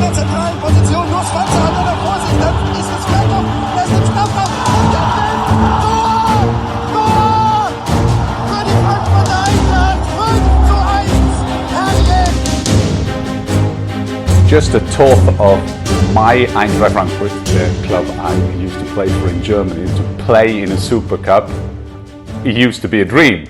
der zentralen Position, nur Schwanze an der Vorsicht, dann ist es Fernkampf, er ist im Strafraum und der Tor! Tor! Für die Frankfurter Eintracht, 5:1, herrlich! Just a thought of my Eintracht Frankfurt, the club I used to play for in Germany, to play in a Supercup. It used to be a dream.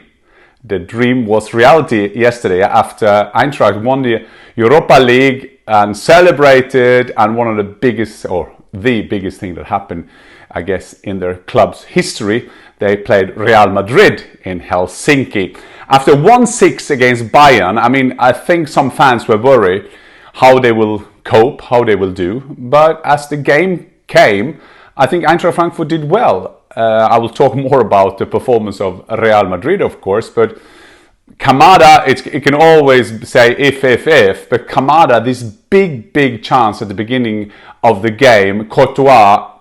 The dream was reality yesterday after Eintracht won the Europa League and celebrated, and one of the biggest, or the biggest thing that happened, I guess, in their club's history, they played Real Madrid in Helsinki. After 1-6 against Bayern, I mean, I think some fans were worried how they will cope, how they will do, but as the game came, I think Eintracht Frankfurt did well. I will talk more about the performance of Real Madrid, of course, but Kamada, it can always say if, but Kamada, this big chance at the beginning of the game, Courtois,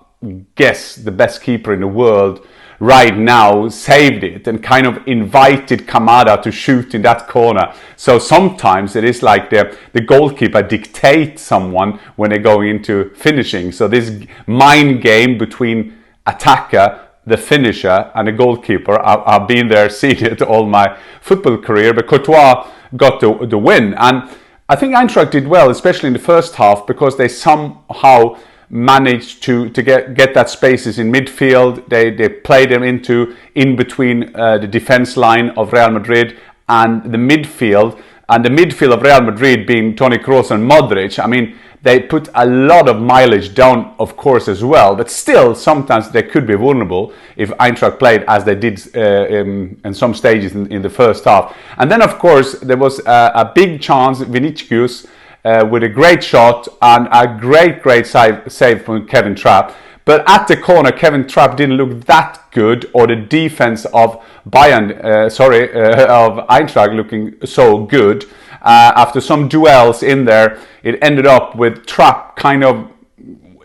guess the best keeper in the world right now, saved it and kind of invited Kamada to shoot in that corner. So sometimes it is like the goalkeeper dictates someone when they go into finishing. So this mind game between attacker, the finisher, and the goalkeeper, I've been there, seen it all my football career, but Courtois got the win. And I think Eintracht did well, especially in the first half, because they somehow managed to get that spaces in midfield. They played them in between the defense line of Real Madrid and the midfield. And the midfield of Real Madrid being Toni Kroos and Modric, I mean, they put a lot of mileage down, of course, as well. But still, sometimes they could be vulnerable if Eintracht played as they did in some stages in the first half. And then, of course, there was a big chance, Vinicius, with a great shot and a great save from Kevin Trapp. But at the corner, Kevin Trapp didn't look that good, or the defense of of Eintracht looking so good. After some duels in there, it ended up with Trapp kind of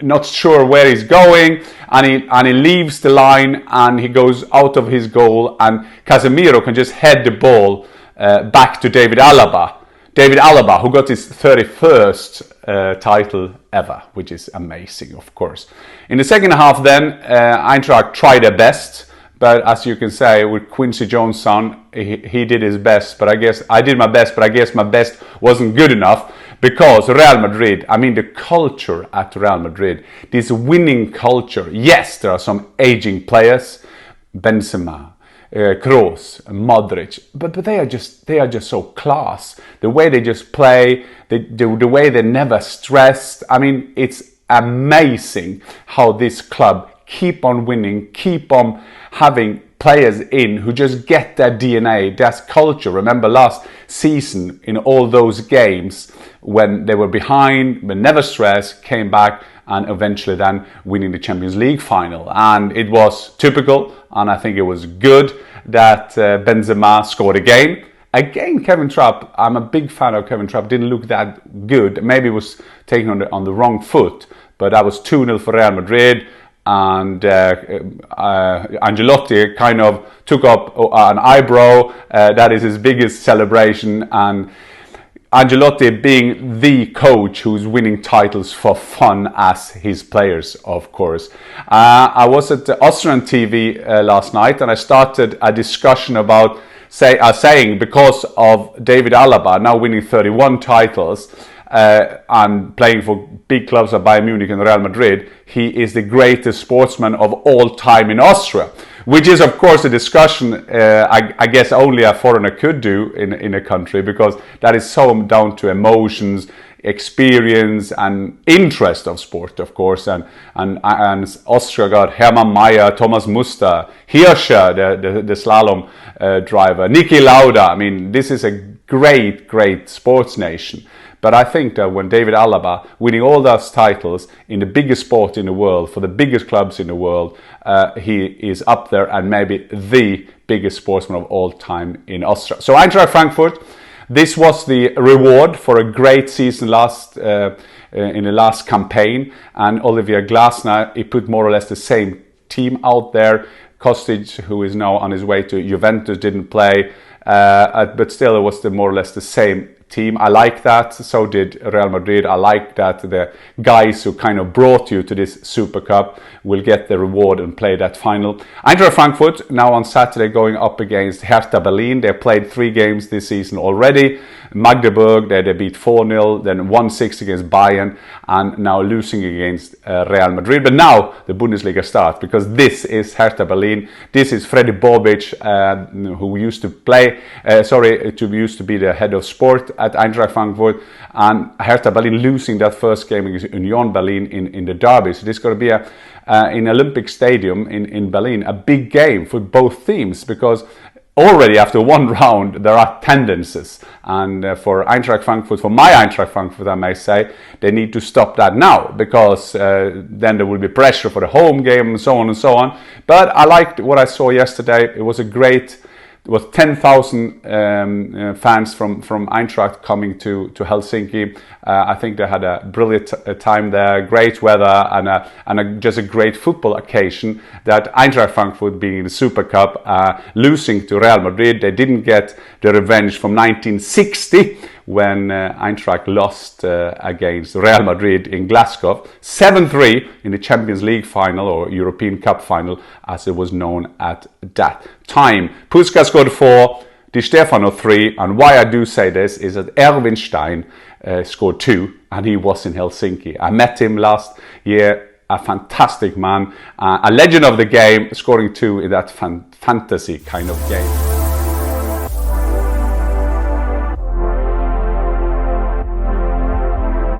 not sure where he's going, and he leaves the line and he goes out of his goal, and Casemiro can just head the ball back to David Alaba. David Alaba, who got his 31st title ever, which is amazing, of course. In the second half then, Eintracht tried their best, but as you can say, with Quincy Jones' son, he did his best, but I guess I did my best, but I guess my best wasn't good enough, because Real Madrid, I mean the culture at Real Madrid, this winning culture, yes, there are some aging players, Benzema, Kroos, Modric, but they are just so class. The way they just play, the way they're never stressed. I mean, it's amazing how this club keep on winning, keep on having players in who just get that DNA, that culture. Remember last season in all those games when they were behind, but never stressed, came back and eventually then winning the Champions League final. And it was typical, and I think it was good that Benzema scored again. Again, Kevin Trapp, I'm a big fan of Kevin Trapp, didn't look that good. Maybe it was taken on the wrong foot, but that was 2-0 for Real Madrid. And Ancelotti kind of took up an eyebrow. That is his biggest celebration. And Ancelotti being the coach who's winning titles for fun as his players, of course. I was at the Austrian TV last night, and I started a discussion about saying because of David Alaba now winning 31 titles and playing for big clubs like Bayern Munich and Real Madrid, he is the greatest sportsman of all time in Austria. Which is, of course, a discussion I guess only a foreigner could do in a country, because that is so down to emotions, experience, and interest of sport, of course. And Austria got Hermann Mayer, Thomas Muster, Hirscher, the slalom driver, Niki Lauda. I mean, this is a great sports nation. But I think that when David Alaba winning all those titles in the biggest sport in the world, for the biggest clubs in the world, he is up there and maybe the biggest sportsman of all time in Austria. So Eintracht Frankfurt, this was the reward for a great season in the last campaign. And Olivier Glasner, he put more or less the same team out there. Kostic, who is now on his way to Juventus, didn't play. But still, it was more or less the same team. I like that. So did Real Madrid. I like that the guys who kind of brought you to this Super Cup will get the reward and play that final. Eintracht Frankfurt now on Saturday going up against Hertha Berlin. They played 3 games this season already. Magdeburg, they beat 4-0, then 1-6 against Bayern, and now losing against Real Madrid. But now the Bundesliga starts, because this is Hertha Berlin. This is Freddy Bobic, who used to play, used to be the head of sport at Eintracht Frankfurt, and Hertha Berlin losing that first game against Union Berlin in the derby. So this is going to be in Olympic Stadium in Berlin, a big game for both teams, because already after 1 round there are tendencies, and for Eintracht Frankfurt, for my Eintracht Frankfurt I may say, they need to stop that now, because then there will be pressure for the home game and so on and so on. But I liked what I saw yesterday. It was 10,000 fans from Eintracht coming to Helsinki. I think they had a brilliant time there, great weather, and just a great football occasion. That Eintracht Frankfurt being in the Super Cup, losing to Real Madrid. They didn't get the revenge from 1960 when Eintracht lost against Real Madrid in Glasgow, 7-3 in the Champions League final, or European Cup final as it was known at that time. Puska scored 4, Di Stefano 3, and why I do say this is that Erwin Stein scored 2, and he was in Helsinki. I met him last year, a fantastic man, a legend of the game, scoring 2 in that fantasy kind of game.